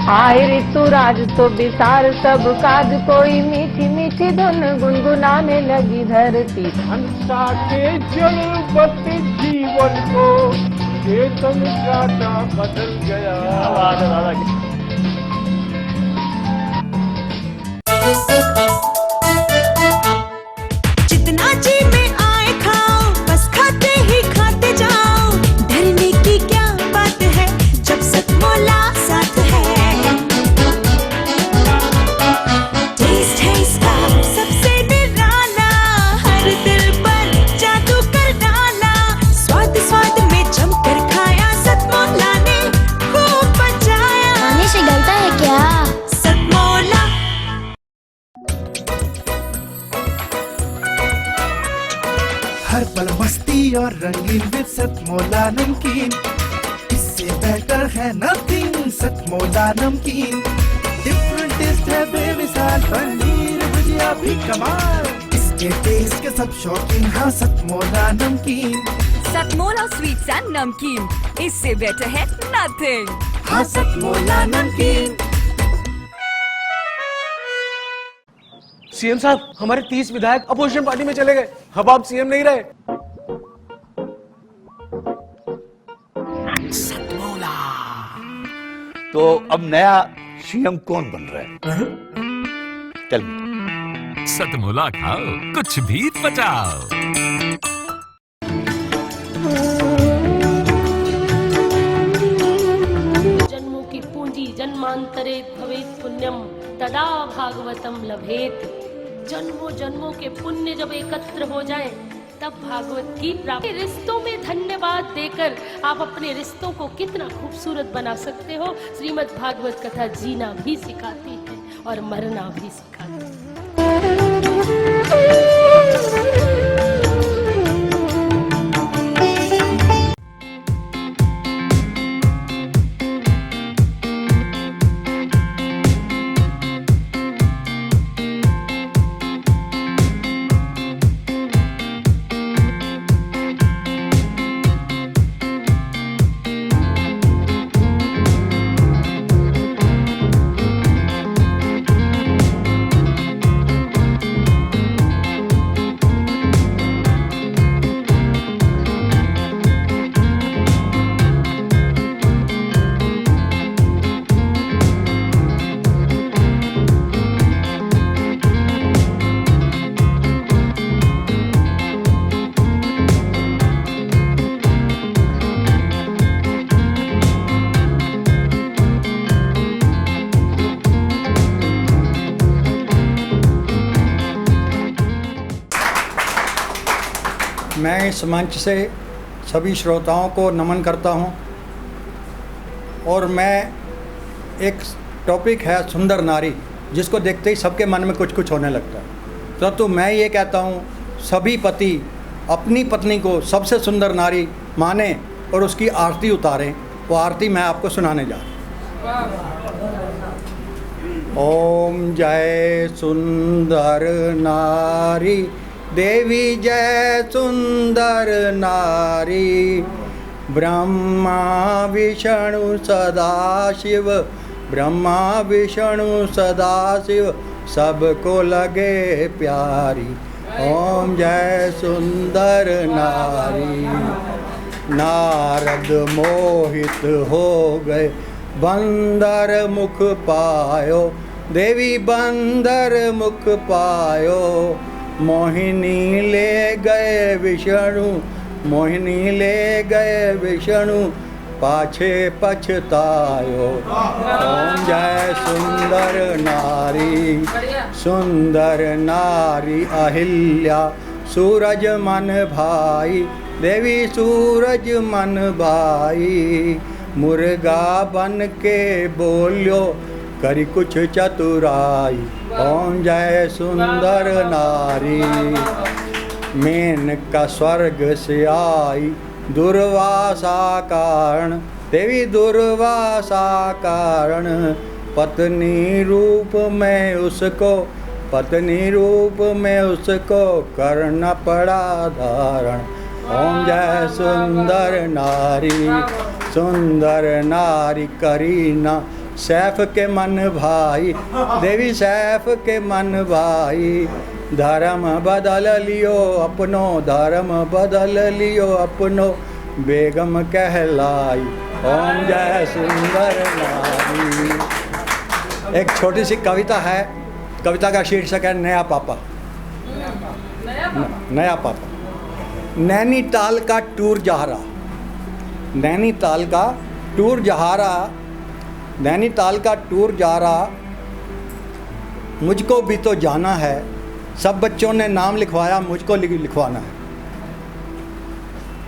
आए ऋतुराज तो विसार सब काज, कोई मीठी मीठी धुन गुनगुनाने लगी धरती। हंसा के जल बत्ती जीवन को चेतन काटा बदल गया। जितना जी में आए खाओ, बस खाते ही खाते जाओ। डरने की क्या बात है जब सतमोला साथ है। टेस्ट है इसका सबसे निराला, हर दिल पर जादू कर डाला। स्वाद स्वाद में जमकर खाया, सतमोला ने खूब बचाया। खाने से गलता है क्या? सतमोला। हर पल मस्ती और रंगीन विद सतमोला नमकीन, इससे बेटर है नथिंग। सतमोला नमकीन डिफरेंट टेस्ट है बेमिसाल, पनीर भुजिया भी कमाल। इसके टेस्ट के सब शौकीन, हाँ सतमोला नमकीन। सतमोला स्वीट्स एंड नमकीन, इससे बेटर है नथिंग। हाँ सतमोला नमकीन। सीएम साहब, हमारे 30 विधायक अपोजिशन पार्टी में चले गए। अब आप सीएम नहीं रहे। सतमोला। तो अब नया सीएम कौन बन रहा है? चल सतमोला खाओ, कुछ भी बचाओ। जन्मों की पूंजी जन्मांतरे भवेत् पुण्यम, तदा भागवतम लभेत। जन्मों जन्मों के पुण्य जब एकत्र हो जाए तब भागवत की प्राप्ति। रिश्तों में धन्यवाद देकर आप अपने रिश्तों को कितना खूबसूरत बना सकते हो। श्रीमद् भागवत कथा जीना भी सिखाती है और मरना भी सिखाती है। मैं इस मंच से सभी श्रोताओं को नमन करता हूं और मैं एक टॉपिक है सुंदर नारी, जिसको देखते ही सबके मन में कुछ कुछ होने लगता है। तो मैं ये कहता हूं, सभी पति अपनी पत्नी को सबसे सुंदर नारी माने और उसकी आरती उतारें। वो आरती मैं आपको सुनाने जा रहा हूँ। ओम जय सुंदर नारी देवी, जय सुंदर नारी। ब्रह्मा विष्णु सदाशिव, ब्रह्मा विष्णु सदाशिव, सबको लगे प्यारी। ओम जय सुंदर नारी। नारद मोहित हो गए, बंदर मुख पायो, देवी बंदर मुख पायो। मोहिनी ले गए विष्णु, मोहिनी ले गए विष्णु, पाछे पछतायो। ओम जय सुंदर नारी, सुंदर नारी अहिल्या, सूरज मन भाई, देवी सूरज मन भाई। मुर्गा बन के बोलियो, करी कुछ चतुराई। ओम जय सुंदर नारी। मेनका स्वर्ग से आई, दुर्वासा कारण, देवी दुर्वासा कारण। पत्नी रूप में उसको, पत्नी रूप में उसको करना पड़ा धारण। ओम जय सुंदर नारी, सुंदर नारी करीना, सैफ के मन भाई, देवी सैफ के मन भाई, धर्म बदल लियो अपनो, धर्म बदल लियो अपनो, बेगम कहलाई ओम जय सुंदर नारी। एक छोटी सी कविता है, कविता का शीर्षक है नया पापा। नया पापा। नैनीताल का टूर जा रहा, नैनीताल का टूर जा रहा, नैनीताल का टूर जा रहा, मुझको भी तो जाना है, सब बच्चों ने नाम लिखवाया, मुझको लिखवाना है।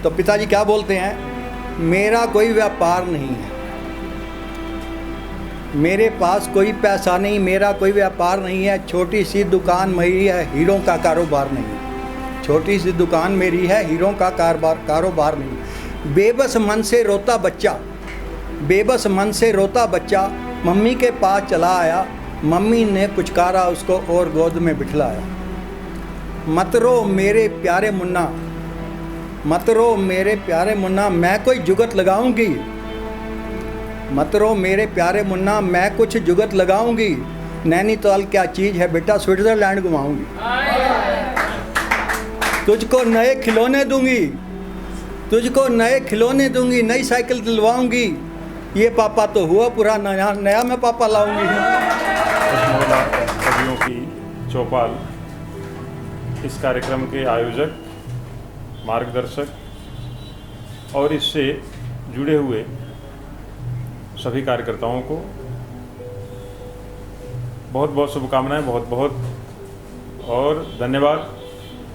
तो पिताजी क्या बोलते हैं, मेरा कोई व्यापार नहीं है, मेरे पास कोई पैसा नहीं, मेरा कोई व्यापार नहीं है, छोटी सी दुकान मेरी है, हीरों का कारोबार नहीं है, छोटी सी दुकान मेरी है, हीरों का कारोबार नहीं। बेबस मन से रोता बच्चा, बेबस मन से रोता बच्चा, मम्मी के पास चला आया, मम्मी ने पुचकारा उसको और गोद में बिठलाया। मत रो मेरे प्यारे मुन्ना, मत रो मेरे प्यारे मुन्ना, मैं कोई जुगत लगाऊंगी, मत रो मेरे प्यारे मुन्ना, मैं कुछ जुगत लगाऊंगी, नैनीताल क्या चीज़ है बेटा, स्विट्ज़रलैंड घुमाऊंगी, तुझको नए खिलौने दूंगी, तुझको नए खिलौने दूंगी, नई साइकिल दिलवाऊंगी, ये पापा तो हुआ पुराना, नया मैं पापा लाऊंगी। महिला कवियों की चौपाल, इस कार्यक्रम के आयोजक, मार्गदर्शक और इससे जुड़े हुए सभी कार्यकर्ताओं को बहुत बहुत शुभकामनाएं, बहुत बहुत और धन्यवाद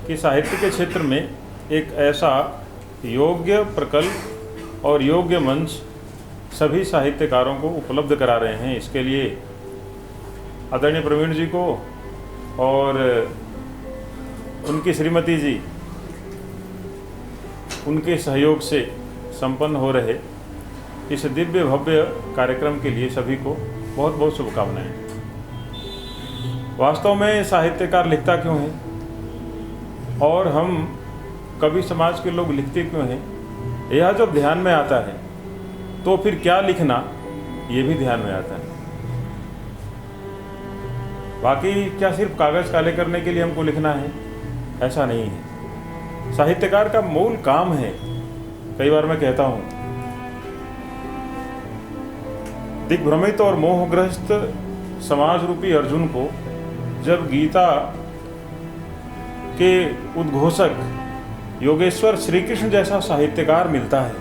कि साहित्य के क्षेत्र में एक ऐसा योग्य प्रकल्प और योग्य मंच सभी साहित्यकारों को उपलब्ध करा रहे हैं। इसके लिए आदरणीय प्रवीण जी को और उनकी श्रीमती जी, उनके सहयोग से संपन्न हो रहे इस दिव्य भव्य कार्यक्रम के लिए सभी को बहुत बहुत शुभकामनाएं। वास्तव में साहित्यकार लिखता क्यों है और हम कवि समाज के लोग लिखते क्यों हैं, यह जब ध्यान में आता है तो फिर क्या लिखना ये भी ध्यान में आता है। बाकी क्या सिर्फ कागज काले करने के लिए हमको लिखना है, ऐसा नहीं है। साहित्यकार का मूल काम है, कई बार मैं कहता हूं, दिग्भ्रमित और मोहग्रस्त समाज रूपी अर्जुन को जब गीता के उद्घोषक योगेश्वर श्री कृष्ण जैसा साहित्यकार मिलता है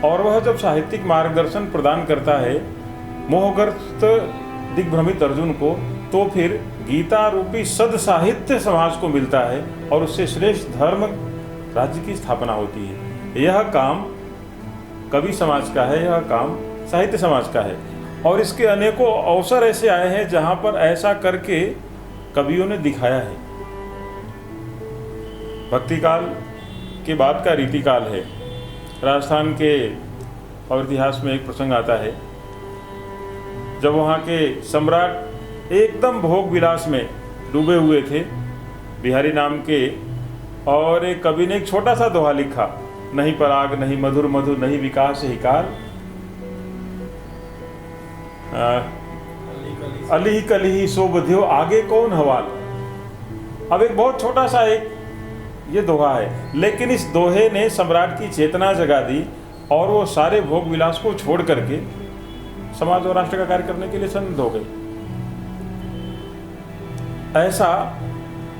और वह जब साहित्यिक मार्गदर्शन प्रदान करता है मोहग्रस्त दिग्भ्रमित अर्जुन को, तो फिर गीता रूपी सद साहित्य समाज को मिलता है और उससे श्रेष्ठ धर्म राज्य की स्थापना होती है। यह काम कवि समाज का है, यह काम साहित्य समाज का है और इसके अनेकों अवसर ऐसे आए हैं जहां पर ऐसा करके कवियों ने दिखाया है। भक्ति काल के बाद का रीतिकाल है। राजस्थान के और इतिहास में एक प्रसंग आता है जब वहाँ के सम्राट एकदम भोग विलास में डूबे हुए थे, बिहारी नाम के, और एक कवि ने एक छोटा सा दोहा लिखा, नहीं पराग नहीं मधुर मधु नहीं विकास हिकार, अली कली सो बधियो आगे कौन हवाल। अब एक बहुत छोटा सा एक ये दोहा है, लेकिन इस दोहे ने सम्राट की चेतना जगा दी और वो सारे भोग विलास को छोड़ करके समाज और राष्ट्र का कार्य करने के लिए सन्नद्ध हो गई। ऐसा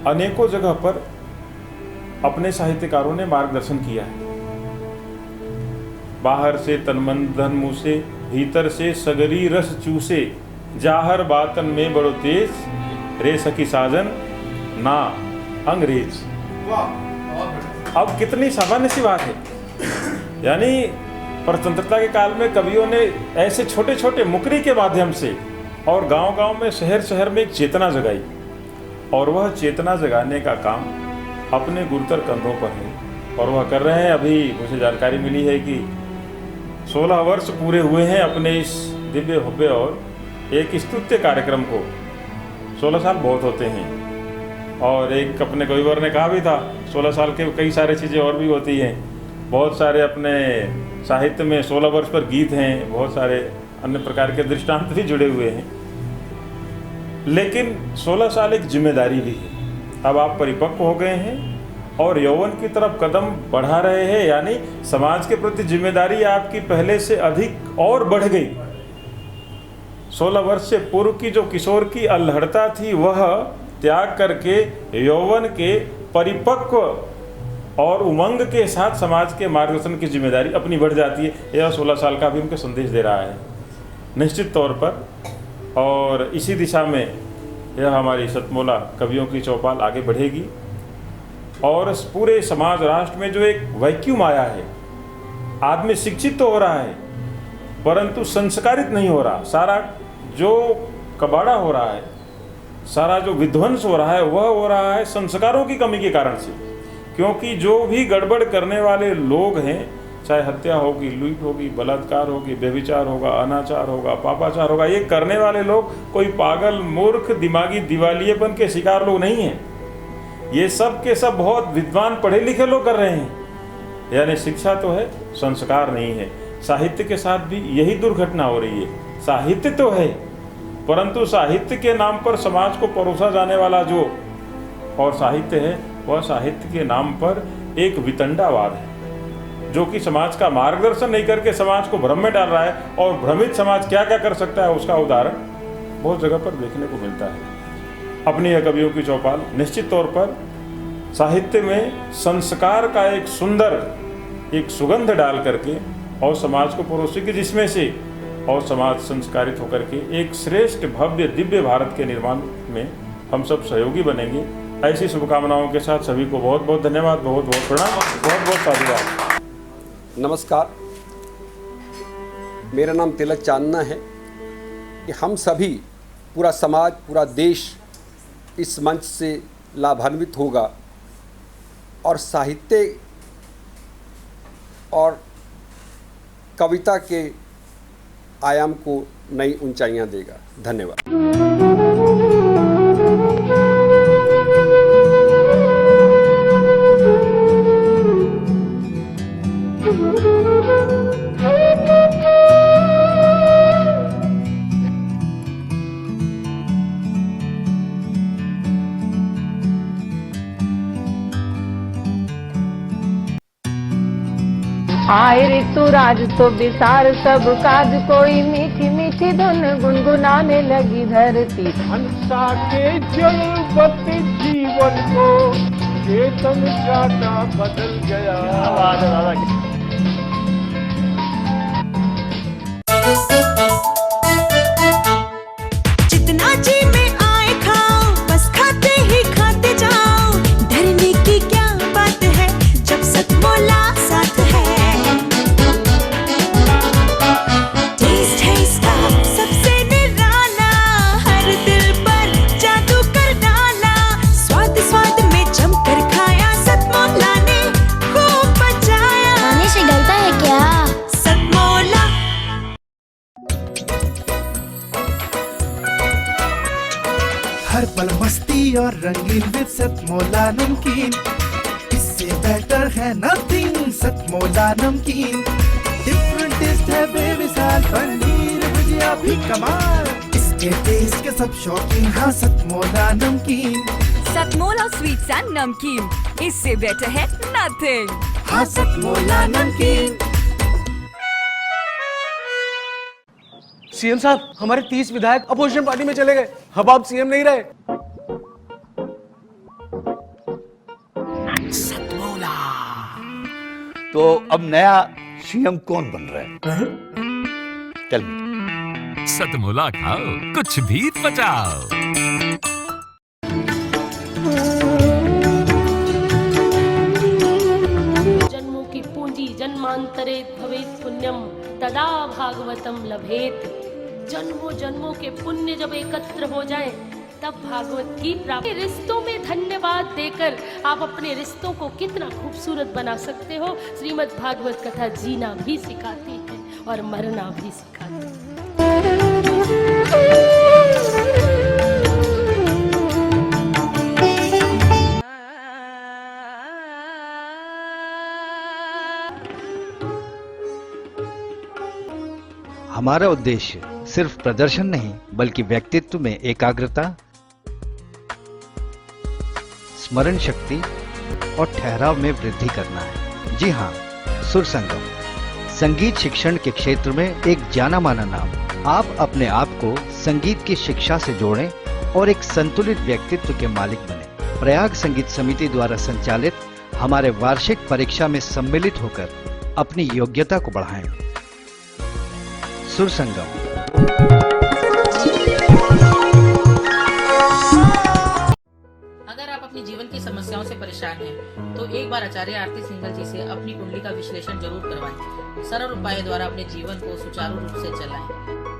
अनेकों जगह पर अपने साहित्यकारों ने मार्गदर्शन किया है। बाहर से तन मन धन मुँह से, भीतर से सगरी रस चूसे, जाहर बातन में बड़ो तेज, रे सखी साजन ना अंग्रेज। अब कितनी सामान्य सी बात है, यानी परतंत्रता के काल में कवियों ने ऐसे छोटे छोटे मुकरी के माध्यम से और गांव-गांव में, शहर शहर में एक चेतना जगाई और वह चेतना जगाने का काम अपने गुरुतर कंधों पर है और वह कर रहे हैं। अभी मुझे जानकारी मिली है कि 16 वर्ष पूरे हुए हैं अपने इस दिव्य भव्य और एक स्तुत्य कार्यक्रम को। 16 साल बहुत होते हैं और एक अपने कविवर ने कहा भी था 16 साल के कई सारी चीज़ें और भी होती हैं। बहुत सारे अपने साहित्य में 16 वर्ष पर गीत हैं, बहुत सारे अन्य प्रकार के दृष्टांत भी जुड़े हुए हैं। लेकिन 16 साल एक जिम्मेदारी भी है। अब आप परिपक्व हो गए हैं और यौवन की तरफ कदम बढ़ा रहे हैं, यानी समाज के प्रति जिम्मेदारी आपकी पहले से अधिक और बढ़ गई। 16 वर्ष से पूर्व की जो किशोर की अल्हड़ता थी वह त्याग करके यौवन के परिपक्व और उमंग के साथ समाज के मार्गदर्शन की जिम्मेदारी अपनी बढ़ जाती है। यह 16 साल का भी उनको संदेश दे रहा है निश्चित तौर पर। और इसी दिशा में यह हमारी सतमोला कवियों की चौपाल आगे बढ़ेगी और पूरे समाज राष्ट्र में जो एक वैक्यूम आया है, आदमी शिक्षित तो हो रहा है परंतु संस्कारित नहीं हो रहा। सारा जो कबाड़ा हो रहा है, सारा जो विध्वंस हो रहा है वह हो रहा है संस्कारों की कमी के कारण से। क्योंकि जो भी गड़बड़ करने वाले लोग हैं, चाहे हत्या होगी, लूट होगी, बलात्कार होगी, व्यभिचार होगा, अनाचार होगा, पापाचार होगा, ये करने वाले लोग कोई पागल, मूर्ख, दिमागी दिवालियेपन के शिकार लोग नहीं हैं। ये सब के सब बहुत विद्वान पढ़े लिखे लोग कर रहे हैं। यानी शिक्षा तो है, संस्कार नहीं है। साहित्य के साथ भी यही दुर्घटना हो रही है। साहित्य तो है परंतु साहित्य के नाम पर समाज को परोसा जाने वाला जो और साहित्य है वह साहित्य के नाम पर एक वितंडावाद है जो कि समाज का मार्गदर्शन नहीं करके समाज को भ्रम में डाल रहा है। और भ्रमित समाज क्या क्या कर सकता है उसका उदाहरण बहुत जगह पर देखने को मिलता है। अपनी यह कवियों की चौपाल निश्चित तौर पर साहित्य में संस्कार का एक सुंदर एक सुगंध डाल करके और समाज को परोसेगी, जिसमें से और समाज संस्कारित होकर के एक श्रेष्ठ भव्य दिव्य भारत के निर्माण में हम सब सहयोगी बनेंगे। ऐसी शुभकामनाओं के साथ सभी को बहुत बहुत धन्यवाद, बहुत बहुत प्रणाम, बहुत बहुत साधुवाद। नमस्कार, मेरा नाम तिलक चांदना है कि हम सभी, पूरा समाज, पूरा देश इस मंच से लाभान्वित होगा और साहित्य और कविता के आयाम को नई ऊंचाइयां देगा। धन्यवाद। आए ऋतुराज तो विसार सब काज, कोई मीठी मीठी धुन गुनगुनाने लगी धरती। हंसा के जलवत जीवन को चेतन चाटा बदल गया। जितना जी में आए खाओ, बस खाते ही खाते जाओ। डरने की क्या बात है जब सतमोला साथ है। टेस्ट है इसका सबसे निराला, हर दिल पर जादू कर डाला। स्वाद स्वाद में जमकर खाया, सतमोला ने खूब बचाया। खाने से गलता है क्या? सतमोला। हर पल मस्ती और रंगीन विद सतमोला नमकीन, इससे बेटर है नथिंग। सतमोला नमकीन डिफरेंट टेस्ट है बेमिसाल, पनीर भुजिया भी कमाल। इसके टेस्ट के सब शौकीन, हाँ सतमोला नमकीन। सतमोला स्वीट्स एंड नमकीन, इससे बेटर है नथिंग। हाँ सतमोला नमकीन। सीएम साहब, हमारे 30 विधायक अपोजिशन पार्टी में चले गए। अब आप सीएम नहीं रहे। सतमोला। तो अब नया सीएम कौन बन रहा है? चल सतमोला खाओ, कुछ भी पचाओ। जन्मों की पूंजी जन्मांतरे भवेत् पुण्यम तदा भागवतम लभेत। जन्मों जन्मों के पुण्य जब एकत्र हो जाएं तब भागवत की प्राप्ति। रिश्तों में धन्यवाद देकर आप अपने रिश्तों को कितना खूबसूरत बना सकते हो। श्रीमद् भागवत कथा जीना भी सिखाती है और मरना भी सिखाती है। हमारा उद्देश्य सिर्फ प्रदर्शन नहीं बल्कि व्यक्तित्व में एकाग्रता, स्मरण शक्ति और ठहराव में वृद्धि करना है। जी हाँ, सुर संगम संगीत शिक्षण के क्षेत्र में एक जाना माना नाम। आप अपने आप को संगीत की शिक्षा से जोड़ें और एक संतुलित व्यक्तित्व के मालिक बने। प्रयाग संगीत समिति द्वारा संचालित हमारे वार्षिक परीक्षा में सम्मिलित होकर अपनी योग्यता को बढ़ाएं। सुर संगम। अगर आप अपनी जीवन की समस्याओं से परेशान हैं, तो एक बार आचार्य आरती सिंघल जी से अपनी कुंडली का विश्लेषण जरूर करवाएं। सरल उपाय द्वारा अपने जीवन को सुचारू रूप से चलाएं।